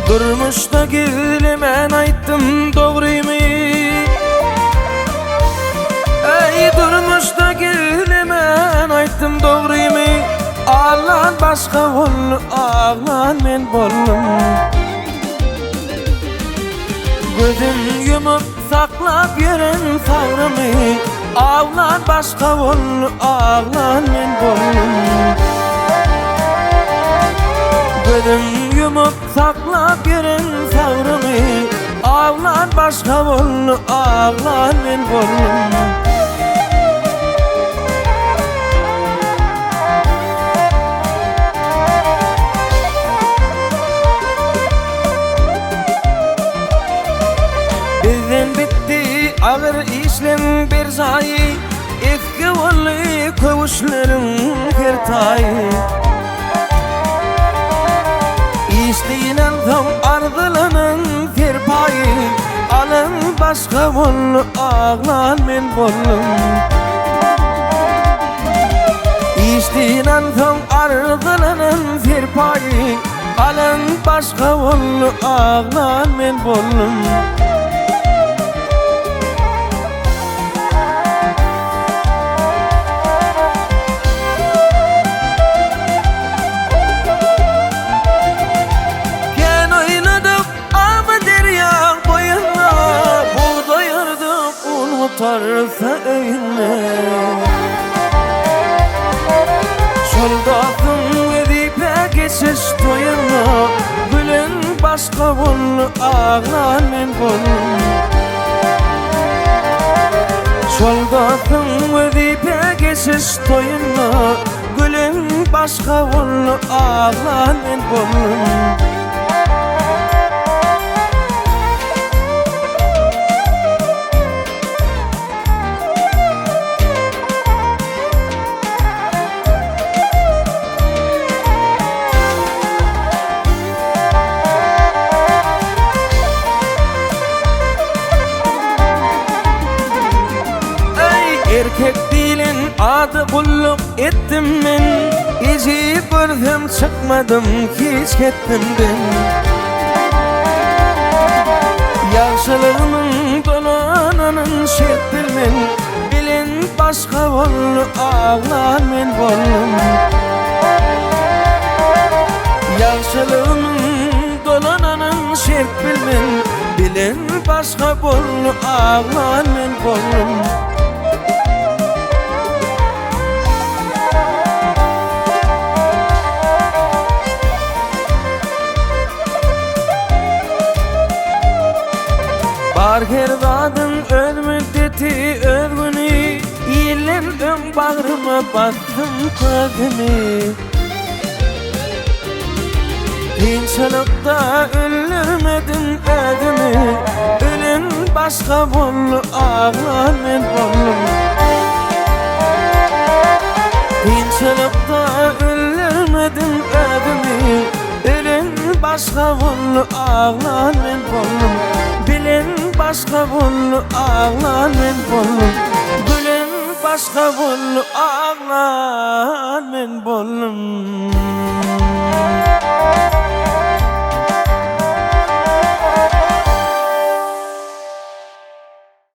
Durmuşda gülüm ben aytdım doğruymu? Ey durmuşda gülüm ben aytdım doğruymu? Ağlan başka bollu, ağlan men bollum. Gözüm yumup saklap yeren savrımı, ağlan başka bollu, ağlan men bollum. Gözüm yumup saklap yeren savrımı, ağlan başka bollu, ağlan men bollum. Bizden bitti ağır işlem bir zayi, eski ollu kavuşların kertayı. İsteğinen tam ardılanın terpayı, alın başka bollu, ağlan men bollum. İsteğinen tam ardılanın terpayı, alın başka bollu, ağlan men bollum. Tutarsa öyle Soldatın edipe geçiş toyuna, gülün başka bollu, ağlan men bollum. Soldatın edipe geçiş toyuna, gülün başka bollu, ağlan men bollum. Erkek dilin adı kulluk ettim men, izi gördüm çıkmadım hiç kettimden. Yaşlılığımın dolananın şert bilmen, bilin başka bollu, ağlan men bollum. Yaşlılığımın dolananın şert bilmen, bilin başka bollu, ağlan men bollum. Var her kadın öz müddeti öz günü, iyilendim bağrıma bastım kadını. Kıyınçılıkta öldürmedin ödümü, ölün başka bollu, ağlan men bollum. Kıyınçılıkta öldürmedin ödümü, ölün başka bollu, ağlan men bollum. Bilin başka bollu, ağlan men bollum. Gülün başka bollu, ağlan men bollum.